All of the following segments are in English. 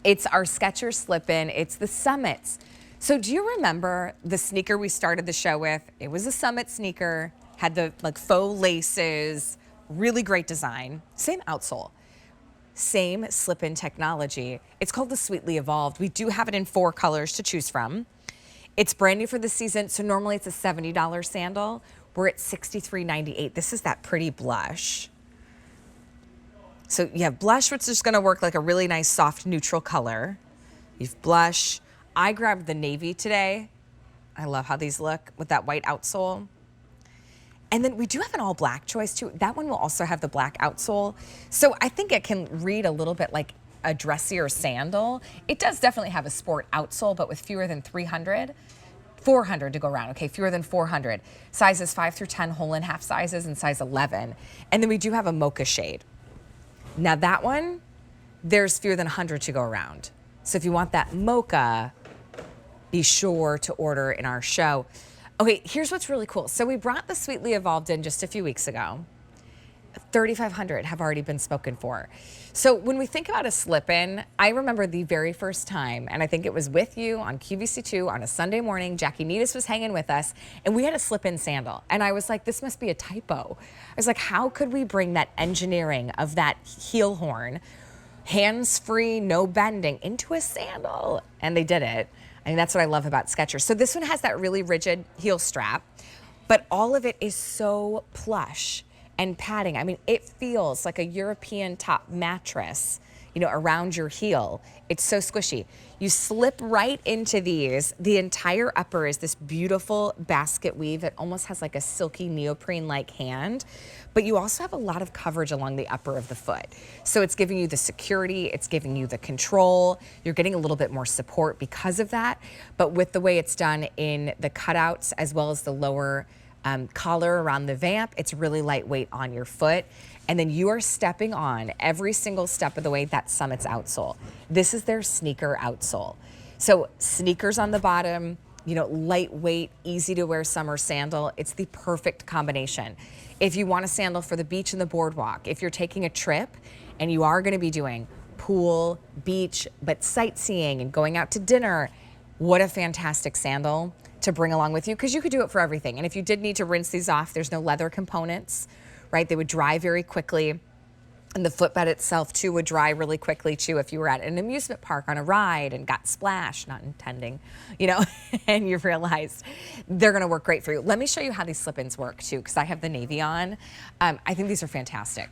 It's our Skechers slip-in. It's the Summits. So do you remember the sneaker we started the show with? It was a Summit sneaker, had the like faux laces, really great design, same outsole, same slip-in technology. It's called the Sweetly Evolved. We do have it in 4 colors to choose from. It's brand new for the season, so normally it's a $70 sandal. We're at $63.98. This is that pretty blush. So you have blush, which is gonna work like a really nice soft neutral color. You've blush. I grabbed the navy today. I love how these look with that white outsole. And then we do have an all black choice too. That one will also have the black outsole. So I think it can read a little bit like a dressier sandal. It does definitely have a sport outsole, but with fewer than 400 to go around, okay, fewer than 400. Sizes 5 through 10, whole and half sizes, and size 11. And then we do have a mocha shade. Now that one, there's fewer than 100 to go around. So if you want that mocha, be sure to order in our show. Okay, here's what's really cool. So we brought the Sweetly Evolved in just a few weeks ago. 3,500 have already been spoken for. So when we think about a slip-in, I remember the very first time, and I think it was with you on QVC2 on a Sunday morning. Jackie Needis was hanging with us, and we had a slip-in sandal. And I was like, this must be a typo. I was like, how could we bring that engineering of that heel horn, hands-free, no bending, into a sandal? And they did it. I mean, that's what I love about Skechers. So this one has that really rigid heel strap, but all of it is so plush and padding. I mean, it feels like a European top mattress, you know, around your heel. It's so squishy. You slip right into these. The entire upper is this beautiful basket weave. It almost has like a silky neoprene-like hand, but you also have a lot of coverage along the upper of the foot. So it's giving you the security, it's giving you the control. You're getting a little bit more support because of that, but with the way it's done in the cutouts as well as the lower collar around the vamp, it's really lightweight on your foot. And then you are stepping on every single step of the way that Summit's outsole. This is their sneaker outsole. So sneakers on the bottom, you know, lightweight, easy to wear summer sandal. It's the perfect combination. If you want a sandal for the beach and the boardwalk, if you're taking a trip and you are gonna be doing pool, beach, but sightseeing and going out to dinner, what a fantastic sandal to bring along with you, because you could do it for everything. And if you did need to rinse these off, there's no leather components, right? They would dry very quickly. And the footbed itself too would dry really quickly too if you were at an amusement park on a ride and got splashed, not intending, you know, and you realized they're gonna work great for you. Let me show you how these slip-ins work too, because I have the navy on. I think these are fantastic.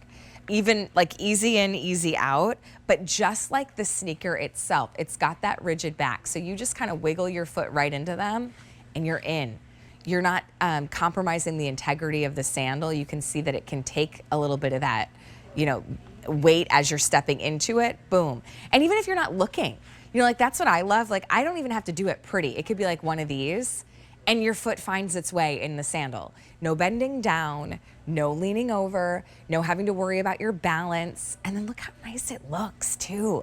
Even like easy in, easy out, but just like the sneaker itself, it's got that rigid back. So you just kind of wiggle your foot right into them and you're in. You're not compromising the integrity of the sandal. You can see that it can take a little bit of that, you know, weight as you're stepping into it, boom. And even if you're not looking, you know, like that's what I love. Like I don't even have to do it pretty. It could be like one of these and your foot finds its way in the sandal. No bending down, no leaning over, no having to worry about your balance. And then look how nice it looks too.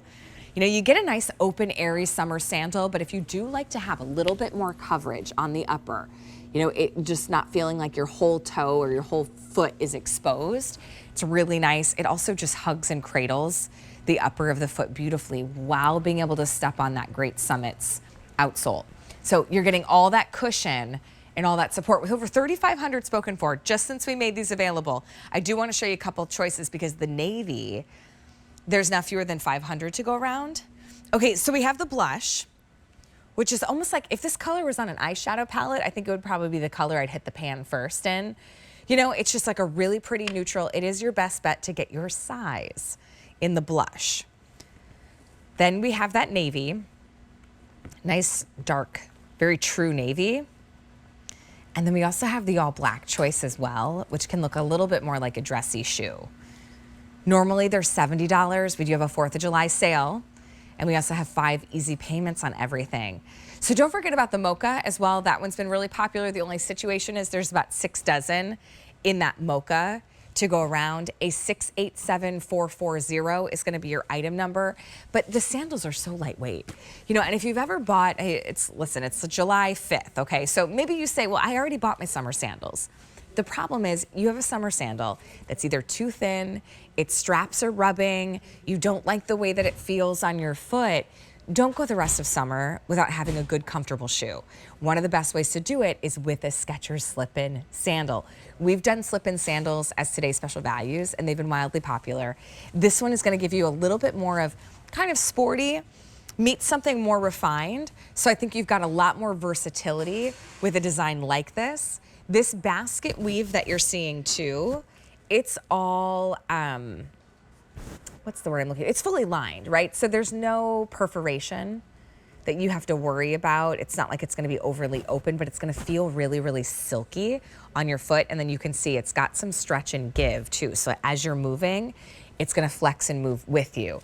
You know, you get a nice open, airy summer sandal, but if you do like to have a little bit more coverage on the upper, you know, it just not feeling like your whole toe or your whole foot is exposed, it's really nice. It also just hugs and cradles the upper of the foot beautifully while being able to step on that great Summit's outsole. So you're getting all that cushion and all that support with over 3,500 spoken for just since we made these available. I do want to show you a couple choices because the navy, there's now fewer than 500 to go around. Okay, so we have the blush, which is almost like if this color was on an eyeshadow palette, I think it would probably be the color I'd hit the pan first in. You know, it's just like a really pretty neutral. It is your best bet to get your size in the blush. Then we have that navy, nice, dark, very true navy. And then we also have the all black choice as well, which can look a little bit more like a dressy shoe. Normally they're $70. We do have a 4th of July sale. And we also have 5 easy payments on everything. So don't forget about the mocha as well. That one's been really popular. The only situation is there's about 6 dozen in that mocha to go around. A 687440 is gonna be your item number. But the sandals are so lightweight. You know, and if you've ever bought, listen, it's July 5th, okay? So maybe you say, well, I already bought my summer sandals. The problem is you have a summer sandal that's either too thin, its straps are rubbing, you don't like the way that it feels on your foot. Don't go the rest of summer without having a good, comfortable shoe. One of the best ways to do it is with a Skechers slip-in sandal. We've done slip-in sandals as today's special values, and they've been wildly popular. This one is gonna give you a little bit more of kind of sporty, meet something more refined. So I think you've got a lot more versatility with a design like this. This basket weave that you're seeing too, it's all, what's the word I'm looking at? It's fully lined, right? So there's no perforation that you have to worry about. It's not like it's gonna be overly open, but it's gonna feel really, really silky on your foot. And then you can see it's got some stretch and give too. So as you're moving, it's gonna flex and move with you.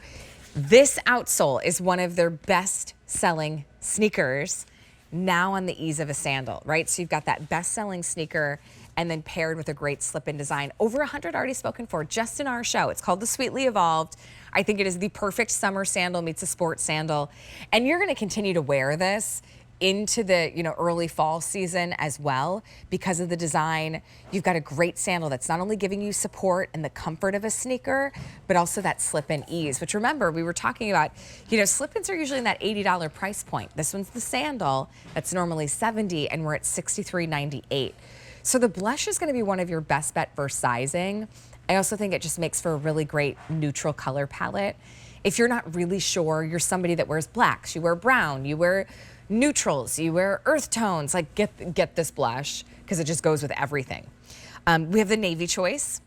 This outsole is one of their best selling sneakers now on the ease of a sandal, right? So you've got that best selling sneaker and then paired with a great slip-in design. Over 100 already spoken for just in our show. It's called the Sweetly Evolved. I think it is the perfect summer sandal meets a sports sandal. And you're gonna continue to wear this into the early fall season as well because of the design. You've got a great sandal that's not only giving you support and the comfort of a sneaker, but also that slip-in ease, which remember, we were talking about, slip-ins are usually in that $80 price point. This one's the sandal that's normally $70 and we're at $63.98. So the blush is gonna be one of your best bet for sizing. I also think it just makes for a really great neutral color palette. If you're not really sure, you're somebody that wears blacks, you wear brown, you wear neutrals, you wear earth tones, like get this blush because it just goes with everything. We have the navy choice.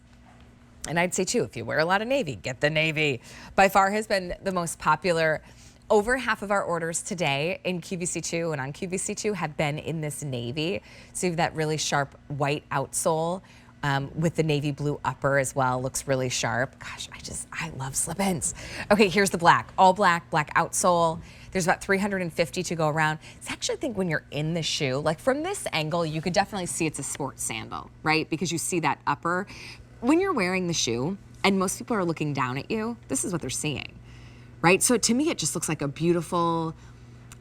And I'd say too, if you wear a lot of navy, get the navy. By far has been the most popular. Over half of our orders today in QVC2 and on QVC2 have been in this navy. So you have that really sharp white outsole with the navy blue upper as well. Looks really sharp. Gosh, I love slip-ins. Okay, here's the black. All black, black outsole. There's about 350 to go around. I actually think when you're in the shoe, like from this angle, you could definitely see it's a sports sandal, right? Because you see that upper. When you're wearing the shoe and most people are looking down at you, this is what they're seeing, right? So to me, it just looks like a beautiful,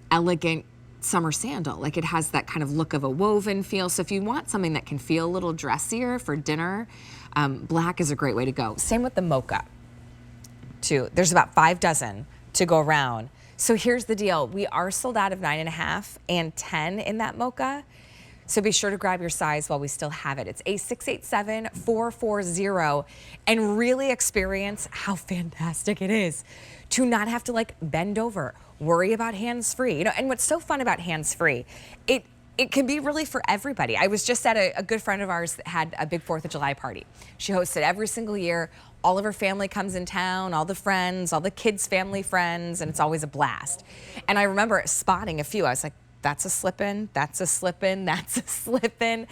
elegant summer sandal. Like it has that kind of look of a woven feel. So if you want something that can feel a little dressier for dinner, black is a great way to go. Same with the mocha too. There's about 5 dozen to go around. So here's the deal. We are sold out of 9.5 and 10 in that mocha. So be sure to grab your size while we still have it. It's A687440 and really experience how fantastic it is to not have to like bend over, worry about hands-free. And what's so fun about hands-free, it can be really for everybody. I was just at a good friend of ours that had a big 4th of July party. She hosts it every single year. All of her family comes in town, all the friends, all the kids' family friends, and it's always a blast. And I remember spotting a few. I was like, that's a slip-in, that's a slip-in, that's a slip-in.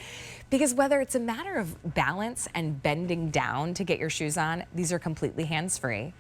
Because whether it's a matter of balance and bending down to get your shoes on, these are completely hands-free.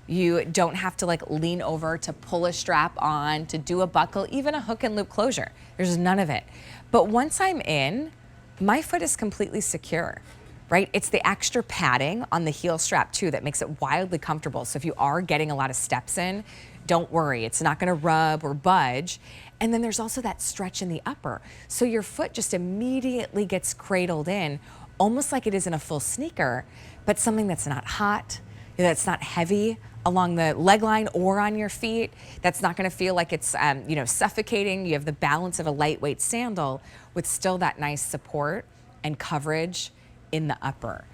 You don't have to like lean over to pull a strap on, to do a buckle, even a hook and loop closure. There's none of it. But once I'm in, my foot is completely secure, right? It's the extra padding on the heel strap too that makes it wildly comfortable. So if you are getting a lot of steps in, don't worry, it's not gonna rub or budge. And then there's also that stretch in the upper. So your foot just immediately gets cradled in, almost like it is in a full sneaker, but something that's not hot, that's not heavy along the leg line or on your feet. That's not gonna feel like it's suffocating. You have the balance of a lightweight sandal with still that nice support and coverage in the upper.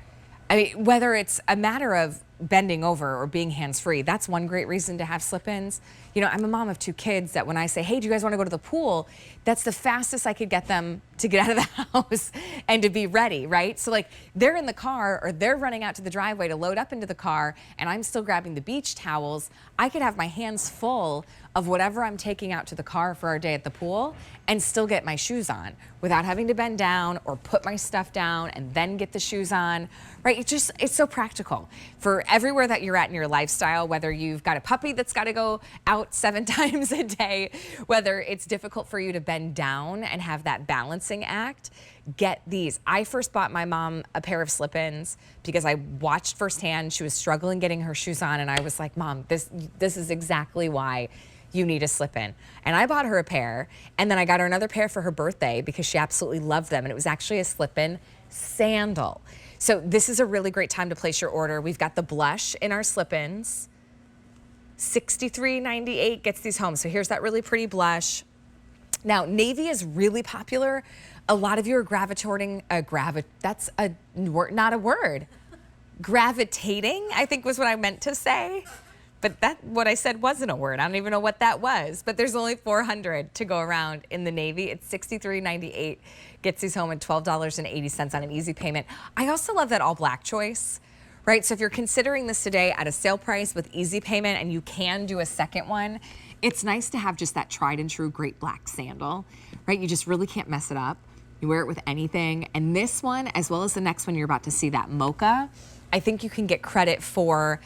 I mean, whether it's a matter of bending over or being hands-free, that's one great reason to have slip-ins. I'm a mom of 2 kids that when I say, hey, do you guys want to go to the pool? That's the fastest I could get them to get out of the house and to be ready, right? So like they're in the car or they're running out to the driveway to load up into the car and I'm still grabbing the beach towels. I could have my hands full of whatever I'm taking out to the car for our day at the pool and still get my shoes on without having to bend down or put my stuff down and then get the shoes on, right? It's so practical for everywhere that you're at in your lifestyle, whether you've got a puppy that's got to go out 7 times a day, whether it's difficult for you to bend down and have that balancing act, get these. I first bought my mom a pair of slip-ins because I watched firsthand she was struggling getting her shoes on and I was like, Mom, this is exactly why you need a slip-in. And I bought her a pair and then I got her another pair for her birthday because she absolutely loved them and it was actually a slip-in sandal. So this is a really great time to place your order. We've got the blush in our slip-ins. $63.98 gets these home. So here's that really pretty blush. Now, navy is really popular. A lot of you are gravitating, that's a word, not a word. Gravitating, I think was what I meant to say. But what I said wasn't a word. I don't even know what that was. But there's only 400 to go around in the navy. It's $63.98. Gets these home at $12.80 on an easy payment. I also love that all black choice, right? So if you're considering this today at a sale price with easy payment and you can do a second one, it's nice to have just that tried and true great black sandal, right? You just really can't mess it up. You wear it with anything. And this one, as well as the next one you're about to see, that mocha, I think you can get credit for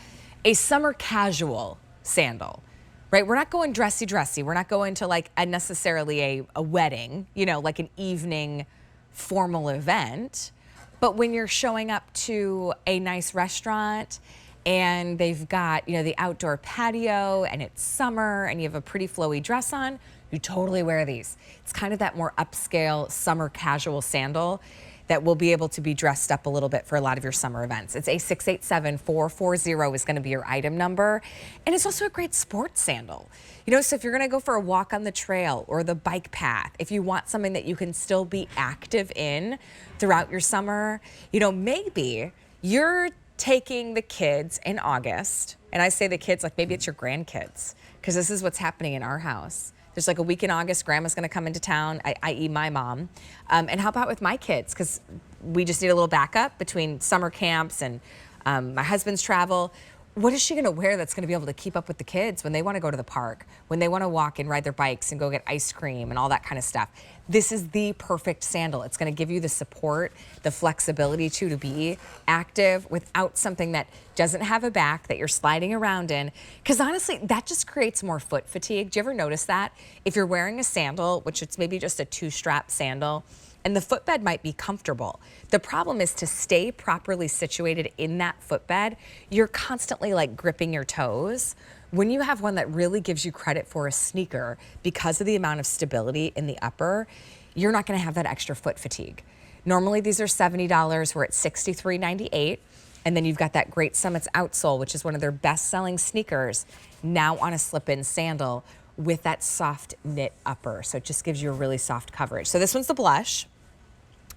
a summer casual sandal, right? We're not going dressy. We're not going to like necessarily a wedding, you know, like an evening formal event. But when you're showing up to a nice restaurant and they've got, you know, the outdoor patio and it's summer and you have a pretty flowy dress on, you totally wear these. It's kind of that more upscale summer casual sandal that will be able to be dressed up a little bit for a lot of your summer events. It's A687440 is gonna be your item number. And it's also a great sports sandal. You know, so if you're gonna go for a walk on the trail or the bike path, if you want something that you can still be active in throughout your summer, you know, maybe you're taking the kids in August, and I say the kids, like maybe it's your grandkids, because this is what's happening in our house. There's like a week in August, grandma's gonna come into town, i.e. my mom, and help out with my kids, because we just need a little backup between summer camps and my husband's travel. What is she gonna wear that's gonna be able to keep up with the kids when they wanna go to the park, when they wanna walk and ride their bikes and go get ice cream and all that kind of stuff? This is the perfect sandal. It's gonna give you the support, the flexibility to be active without something that doesn't have a back that you're sliding around in. Because honestly, that just creates more foot fatigue. Do you ever notice that? If you're wearing a sandal, which it's maybe just a 2-strap sandal, and the footbed might be comfortable. The problem is to stay properly situated in that footbed, you're constantly like gripping your toes. When you have one that really gives you credit for a sneaker because of the amount of stability in the upper, you're not gonna have that extra foot fatigue. Normally these are $70, we're at $63.98. And then you've got that great Summits outsole, which is one of their best-selling sneakers, now on a slip-in sandal with that soft knit upper. So it just gives you a really soft coverage. So this one's the blush.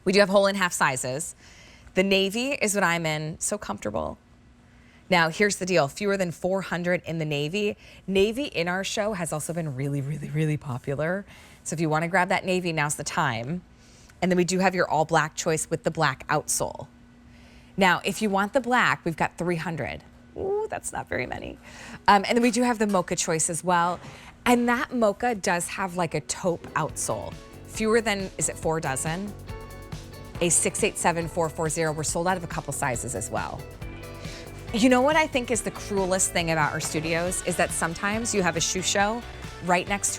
We do have whole and half sizes. The navy is what I'm in, so comfortable. Now, here's the deal, fewer than 400 in the navy. Navy in our show has also been really popular. So if you wanna grab that navy, now's the time. And then we do have your all black choice with the black outsole. Now, if you want the black, we've got 300. Ooh, that's not very many. And then we do have the mocha choice as well. And that mocha does have like a taupe outsole. Fewer than, is it 4 dozen? A687440, we're sold out of a couple sizes as well. You know what I think is the cruelest thing about our studios is that sometimes you have a shoe show right next to